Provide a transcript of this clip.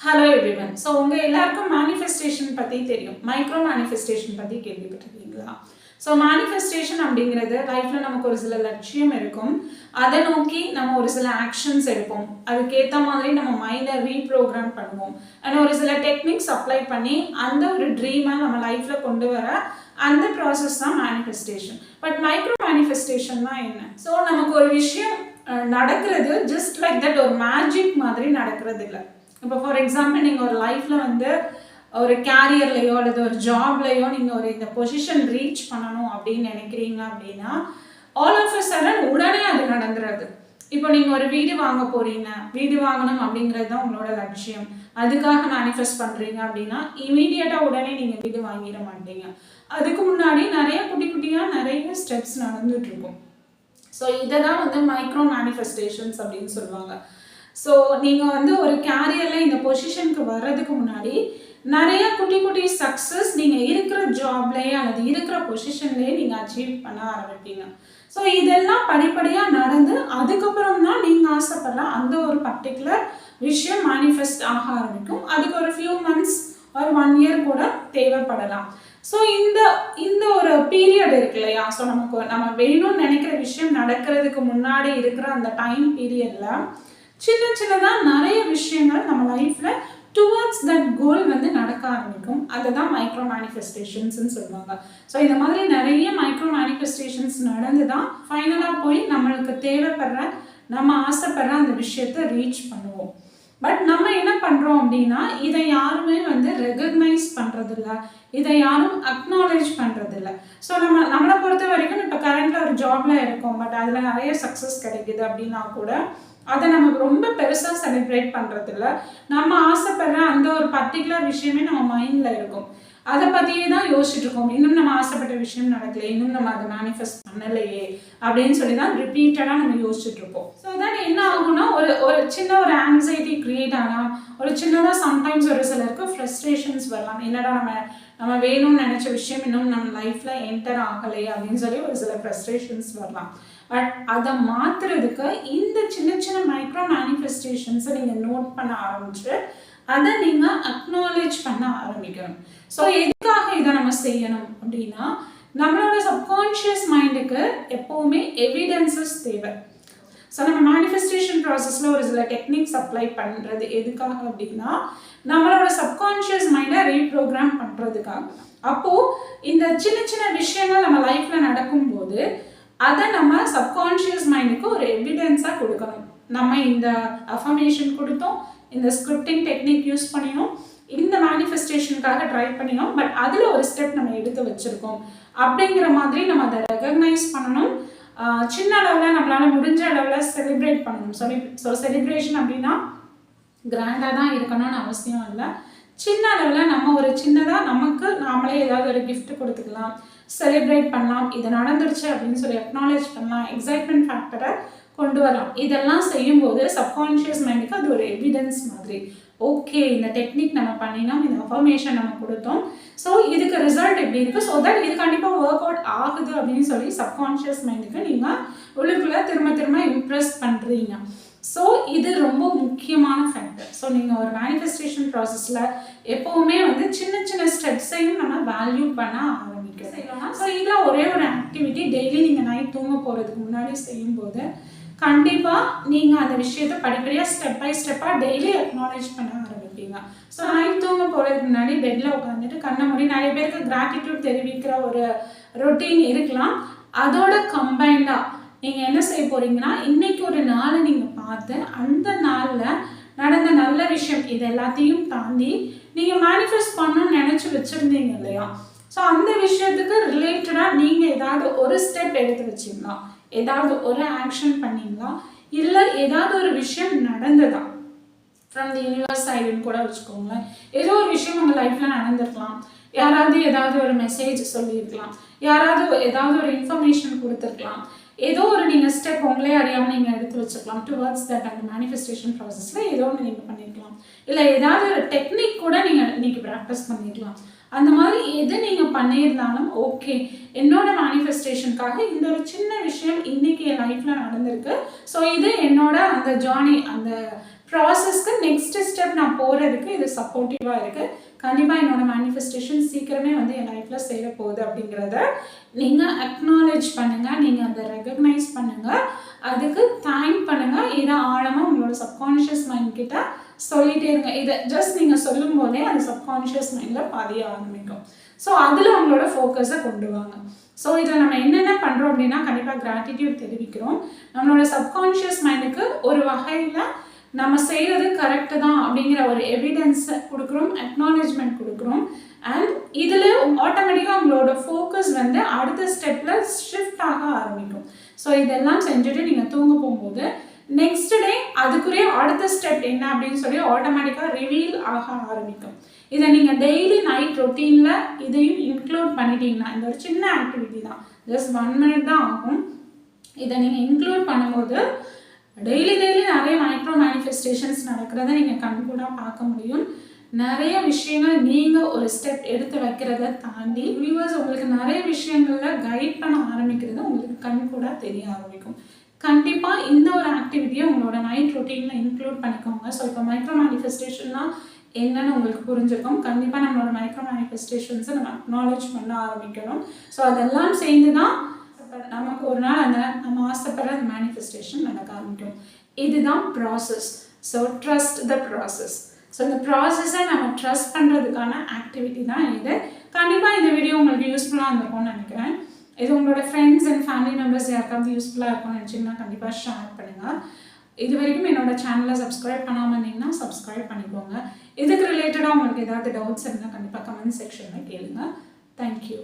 Hello everyone. So உங்கள் எல்லாருக்கும் manifestation பற்றி தெரியும். மைக்ரோ மேனிஃபெஸ்டேஷன் பற்றி கேள்விப்பட்டிருக்கீங்களா? ஸோ மேனிஃபெஸ்டேஷன் அப்படிங்கிறது லைஃப்பில் நமக்கு ஒரு சில லட்சியம் இருக்கும். அதை நோக்கி நம்ம ஒரு சில ஆக்ஷன்ஸ் எடுப்போம். அதுக்கேற்ற மாதிரி நம்ம மைண்டை ரீப்ரோக்ராம் பண்ணுவோம். ஆனால் ஒரு சில டெக்னிக்ஸ் அப்ளை பண்ணி அந்த ஒரு ட்ரீமை நம்ம லைஃப்பில் கொண்டு வர அந்த ப்ராசஸ் தான் மேனிஃபெஸ்டேஷன். பட் மைக்ரோ மேனிஃபெஸ்டேஷன்னா என்ன? ஸோ நமக்கு ஒரு விஷயம் நடக்கிறது ஜஸ்ட் லைக் தட் ஒரு மேஜிக் மாதிரி நடக்கிறது இல்லை. இப்போ ஃபார் எக்ஸாம்பிள் நீங்கள் ஒரு லைஃப்பில் ஒரு கேரியர்லையோ அல்லது ஒரு ஜாப்லையோ நீங்கள் இந்த பொசிஷன் ரீச் பண்ணணும் அப்படின்னு நினைக்கிறீங்க அப்படின்னா ஆல் ஆஃப் அ சடன் உடனே அது நடந்துடுறது. இப்போ நீங்கள் ஒரு வீடு வாங்க போகிறீங்க, வீடு வாங்கணும் அப்படிங்கிறது தான் உங்களோட லட்சியம். அதுக்காக மேனிஃபெஸ்ட் பண்ணுறீங்க அப்படின்னா இமீடியட்டாக உடனே நீங்கள் வீடு வாங்கிட மாட்டீங்க. அதுக்கு முன்னாடி நிறைய குட்டி குட்டியாக நிறைய ஸ்டெப்ஸ் நடந்துகிட்ருக்கும். ஸோ இதை தான் மைக்ரோ மேனிஃபெஸ்டேஷன்ஸ் அப்படின்னு சொல்லுவாங்க. ஸோ நீங்கள் ஒரு கேரியரில் இந்த பொசிஷனுக்கு வர்றதுக்கு முன்னாடி நிறைய குட்டி குட்டி சக்ஸஸ் நீங்கள் இருக்கிற ஜாப்லேயே அல்லது இருக்கிற பொசிஷன்லேயே நீங்கள் அச்சீவ் பண்ண ஆரம்பிப்பீங்க. ஸோ இதெல்லாம் படிப்படியாக நடந்து அதுக்கப்புறம் தான் நீங்கள் ஆசைப்படுற அந்த ஒரு பர்டிகுலர் விஷயம் மேனிஃபெஸ்ட் ஆக ஆரம்பிக்கும். அதுக்கு ஒரு ஃபியூ மந்த்ஸ் ஒரு 1 இயர் கூட தேவைப்படலாம். ஸோ இந்த ஒரு பீரியட் இருக்கு இல்லையா? ஸோ நம்ம வேணும்னு நினைக்கிற விஷயம் நடக்கிறதுக்கு முன்னாடி இருக்கிற அந்த டைம் பீரியடில் சின்னதாக நிறைய விஷயங்கள் நம்ம லைஃப்பில் டுவர்ட்ஸ் தட் கோல் நடக்க ஆரம்பிக்கும். அதுதான் மைக்ரோ மேனிஃபெஸ்டேஷன்ஸ்ன்னு சொல்லுவாங்க. ஸோ இந்த மாதிரி நிறைய மைக்ரோ மேனிஃபெஸ்டேஷன்ஸ் நடந்து தான் ஃபைனலாக போய் நம்மளுக்கு தேவைப்படுற நம்ம ஆசைப்படுற அந்த விஷயத்தை ரீச் பண்ணுவோம். பட் நம்ம என்ன பண்ணுறோம் அப்படின்னா இதை யாருமே ரெகக்னைஸ் பண்ணுறதில்ல, இதை யாரும் அக்னாலேஜ் பண்ணுறதில்ல. ஸோ நம்மளை பொறுத்த வரைக்கும் இப்போ கரண்டில் ஒரு ஜாபில் இருக்கோம், பட் அதில் நிறைய சக்ஸஸ் கிடைக்குது அப்படின்னா கூட அதை நமக்கு ரொம்ப பெருசாக செலிப்ரேட் பண்ணுறதில்ல. நம்ம ஆசைப்படுற அந்த ஒரு பர்டிகுலர் விஷயமே நம்ம மைண்டில் இருக்கும். அதை பற்றியே தான் யோசிச்சுட்டு இருக்கோம். இன்னும் நம்ம ஆசைப்பட்ட விஷயம் நடக்கலை, இன்னும் நம்ம அதை மேனிஃபெஸ்ட் பண்ணலையே அப்படின்னு சொல்லி தான் ரிப்பீட்டடாக நம்ம யோசிச்சுட்டு இருப்போம். ஸோ தான் என்ன ஆகும்னா ஒரு சின்ன ஒரு ஆங்ஸைட்டி க்ரியேட் ஆனால் ஒரு சின்னதாக சம்டைம்ஸ் ஒரு சிலருக்கு ஃப்ரஸ்ட்ரேஷன்ஸ் வரலாம். என்னடா நம்ம வேணும்னு நினச்ச விஷயம் இன்னும் நம்ம லைஃப்பில் என்டர் ஆகலையே அப்படின்னு சொல்லி ஒரு சில ஃப்ரஸ்ட்ரேஷன்ஸ் வரலாம். பட் அதை மாற்றுறதுக்கு இந்த சின்ன மைக்ரோ மேனிஃபெஸ்டேஷன்ஸை நீங்கள் நோட் பண்ண ஆரம்பிச்சு அதை நீங்கள் அக்னாலேஜ் பண்ண ஆரம்பிக்கணும். ஸோ எதுக்காக இதை நம்ம செய்யணும் அப்படின்னா நம்மளோட சப்கான்ஷியஸ் மைண்டுக்கு எப்போவுமே எவிடன்சஸ் தேவை. ஸோ நம்ம மேனிஃபெஸ்டேஷன் ப்ராசஸில் ஒரு சில டெக்னிக்ஸ் அப்ளை பண்ணுறது எதுக்காக அப்படின்னா நம்மளோட சப்கான்ஷியஸ் மைண்டை ரீப்ரோக்ராம் பண்ணுறதுக்காக. அப்போது இந்த சின்ன விஷயங்கள் நம்ம லைஃப்பில் நடக்கும்போது அதை நம்ம சப்கான்ஷியஸ் மைண்டுக்கு ஒரு எவிடன்ஸாக கொடுக்கணும். நம்ம இந்த அஃபர்மேஷன் கொடுத்தோம், இந்த ஸ்கிரிப்டிங் டெக்னிக் யூஸ் பண்ணினோம், இந்த மேனிஃபெஸ்டேஷனுக்காக ட்ரை பண்ணினோம், பட் அதில் ஒரு ஸ்டெப் நம்ம எடுத்து வச்சுருக்கோம் அப்படிங்கிற மாதிரி நம்ம அதை ரெகக்னைஸ் பண்ணணும். சின்ன அளவில் நம்மளால் முடிஞ்ச அளவில் செலிப்ரேட் பண்ணணும். ஸோ செலிப்ரேஷன் அப்படின்னா கிராண்டாக தான் இருக்கணும்னு அவசியம் இல்லை. சின்ன அளவில் நம்ம ஒரு சின்னதாக நமக்கு நாமளே ஏதாவது ஒரு கிஃப்ட் கொடுத்துக்கலாம், செலிப்ரேட் பண்ணலாம், இது நடந்துருச்சு அப்படின்னு சொல்லி அக்னாலேஜ் பண்ணலாம், எக்ஸைட்மெண்ட் ஃபேக்டரை கொண்டு வரலாம். இதெல்லாம் செய்யும்போது சப்கான்ஷியஸ் மைண்டுக்கு அது ஒரு எவிடன்ஸ் மாதிரி. ஓகே, இந்த டெக்னிக் நம்ம பண்ணினோம், இந்த அஃபர்மேஷன் நம்ம கொடுத்தோம், ஸோ இதுக்கு ரிசல்ட் எப்படி இருக்குது, ஸோ தட் இது கண்டிப்பாக ஒர்க் அவுட் ஆகுது அப்படின்னு சொல்லி சப்கான்ஷியஸ் மைண்டுக்கு நீங்கள் உள்ளுக்குள்ளே திரும்ப இம்ப்ரெஸ் பண்ணுறீங்க. ஸோ இது ரொம்ப முக்கியமான ஃபேக்டர். ஸோ நீங்கள் ஒரு மேனிஃபெஸ்டேஷன் ப்ராசஸில் எப்போவுமே சின்ன ஸ்டெப்ஸையும் நம்ம வேல்யூ பண்ண ஆரம்பிக்கிறோம். ஸோ இதில் ஒரே ஒரு ஆக்டிவிட்டி டெய்லி நீங்கள் நைட் தூங்க போகிறதுக்கு முன்னாடி செய்யும்போது கண்டிப்பாக நீங்கள் அந்த விஷயத்தை படிப்படியாக ஸ்டெப் பை ஸ்டெப்பாக டெய்லி அக்னாலேஜ் பண்ண ஆரம்பிப்பீங்க. ஸோ நைட் தூங்க போகிறதுக்கு முன்னாடி பெட்டில் உட்காந்துட்டு கண்ணை மூடி நிறைய பேருக்கு கிராட்டிடியூட் தெரிவிக்கிற ஒரு ரொட்டீன் இருக்கலாம். அதோட கம்பைண்டாக நீங்கள் என்ன செய்ய போகிறீங்கன்னா இன்றைக்கி ஒரு நாளை நீங்கள் பார்த்து அந்த நாளில் நடந்த நல்ல விஷயம் இது எல்லாத்தையும் தாண்டி நீங்கள் மேனிஃபெஸ்ட் பண்ணணும்னு நினச்சி வச்சுருந்தீங்க இல்லையா? ஸோ அந்த விஷயத்துக்கு ரிலேட்டடாக நீங்கள் ஏதாவது ஒரு ஸ்டெப் எடுத்து வச்சிங்களா, ஏதாவது ஒரு ஆக்ஷன் பண்ணிங்களா, இல்லை ஏதாவது ஒரு விஷயம் நடந்ததா ஃப்ரம் தி யூனிவர்ஸ் சைடுன்னு கூட வச்சுக்கோங்களேன். ஏதோ ஒரு விஷயம் உங்கள் லைஃப்பில் நடந்திருக்கலாம், யாராவது ஏதாவது ஒரு மெசேஜ் சொல்லியிருக்கலாம், யாராவது ஏதாவது ஒரு இன்ஃபர்மேஷன் கொடுத்துருக்கலாம், ஏதோ ஒரு நீங்கள் ஸ்டெப் உங்களே அறியாமல் நீங்கள் எடுத்து வச்சுக்கலாம் டுவர்ட்ஸ் தட் அந்த மேனிஃபெஸ்டேஷன் ப்ராசஸில் ஏதோ ஒன்று நீங்கள் பண்ணியிருக்கலாம், இல்லை ஏதாவது ஒரு டெக்னிக் கூட நீங்கள் இன்றைக்கி ப்ராக்டிஸ் பண்ணிக்கலாம். அந்த மாதிரி எது நீங்கள் பண்ணியிருந்தாலும் ஓகே, என்னோட மேனிஃபெஸ்டேஷனுக்காக இந்த ஒரு சின்ன விஷயம் இன்றைக்கி என் லைஃப்பில் நடந்திருக்கு, ஸோ இது என்னோட அந்த ஜேர்னி அந்த ப்ராசஸ்க்கு நெக்ஸ்ட் ஸ்டெப் நான் போகிறதுக்கு இது சப்போர்ட்டிவாக இருக்குது. கண்டிப்பாக என்னோட மேனிஃபெஸ்டேஷன் சீக்கிரமே வந்து என் லைஃப்பில் சேர போகுது அப்படிங்கிறத நீங்கள் அக்னாலேஜ் பண்ணுங்கள், நீங்கள் அதை ரெகக்னைஸ் பண்ணுங்கள், அதுக்கு தேங்க் பண்ணுங்கள். இதை ஆழமாக உங்களோட சப்கான்ஷியஸ் மைண்ட் கிட்ட சொல்லிகிட்டே இருங்க. இதை ஜஸ்ட் நீங்கள் சொல்லும் போதே அது சப்கான்ஷியஸ் மைண்டில் பதிய ஆரம்பிக்கும். ஸோ அதில் உங்களோட ஃபோக்கஸை கொண்டு வாங்க. ஸோ இதில் நம்ம என்னென்ன பண்ணுறோம் அப்படின்னா கண்டிப்பாக கிராட்டிடியூட் தெரிவிக்கிறோம். நம்மளோட சப்கான்ஷியஸ் மைண்டுக்கு ஒரு வகையில் நம்ம செய்கிறது கரெக்டு தான் அப்படிங்கிற ஒரு எவிடன்ஸை கொடுக்குறோம், அக்னாலேஜ்மெண்ட் கொடுக்குறோம். அண்ட் இதில் ஆட்டோமேட்டிக்காக உங்களோட ஃபோக்கஸ் வந்து அடுத்த ஸ்டெப்பில் ஷிஃப்ட் ஆக ஆரம்பிக்கும். ஸோ இதெல்லாம் செஞ்சுட்டு நீங்கள் தூங்க போகும்போது நெக்ஸ்ட் டே அதுக்குரிய அடுத்த ஸ்டெப் என்ன அப்படின்னு சொல்லி ஆட்டோமேட்டிக்காக ரிவீல் ஆக ஆரம்பிக்கும். இதை நீங்கள் டெய்லி நைட் ரொட்டீனில் இதையும் இன்க்ளூட் பண்ணிட்டீங்கன்னா, இந்த ஒரு சின்ன ஆக்டிவிட்டி தான், ஜஸ்ட் 1 minute தான் ஆகும். இதை நீங்கள் இன்க்ளூட் பண்ணும்போது டெய்லி நிறைய மைக்ரோ மேனிஃபெஸ்டேஷன்ஸ் நடக்கிறத நீங்கள் கண்கூடாக பார்க்க முடியும். நிறைய விஷயங்கள் நீங்கள் ஒரு ஸ்டெப் எடுத்து வைக்கிறத தாண்டி வியூவர்ஸ் உங்களுக்கு நிறைய விஷயங்களில் கைட் பண்ண ஆரம்பிக்கிறது உங்களுக்கு கண்கூடாக தெரிய ஆரம்பிக்கும். கண்டிப்பாக இந்த ஒரு ஆக்டிவிட்டியை உங்களோட நைட் ரொட்டீனில் இன்க்ளூட் பண்ணிக்கோங்க. ஸோ இப்போ மைக்ரோ மேனிஃபெஸ்டேஷன்னா என்னன்னு உங்களுக்கு புரிஞ்சிருக்கும். கண்டிப்பாக நம்மளோட மைக்ரோ மேனிஃபெஸ்டேஷன்ஸை நம்ம அக்னாலேஜ் பண்ண ஆரம்பிக்கணும். ஸோ அதெல்லாம் சேர்ந்து தான் நமக்கு ஒரு நாள் அந்த நம்ம ஆசைப்படுற அந்த மேனிஃபெஸ்டேஷன் நடக்க ஆரம்பிக்கும். இதுதான் process. So trust the process. So இந்த ப்ராசஸை நம்ம ட்ரஸ்ட் பண்ணுறதுக்கான ஆக்டிவிட்டி தான் இது. கண்டிப்பாக இந்த வீடியோ உங்களுக்கு யூஸ்ஃபுல்லாக இருந்திருக்கும்னு நினைக்கிறேன். இது உங்களோட ஃப்ரெண்ட்ஸ் அண்ட் ஃபேமிலி மெம்பர்ஸ் யாருக்காவது யூஸ்ஃபுல்லாக இருக்கும்னு நினச்சிங்கன்னா கண்டிப்பாக ஷேர் பண்ணுங்கள். இது வரைக்கும் என்னோட சேனலை சப்ஸ்கிரைப் பண்ணாமல் இருந்தீங்கன்னா சப்ஸ்கிரைப் பண்ணிக்கோங்க. இதுக்கு ரிலேட்டடாக உங்களுக்கு ஏதாவது டவுட்ஸ் இருந்தால் கண்டிப்பாக கமெண்ட் செக்ஷனில் கேளுங்க. தேங்க்யூ.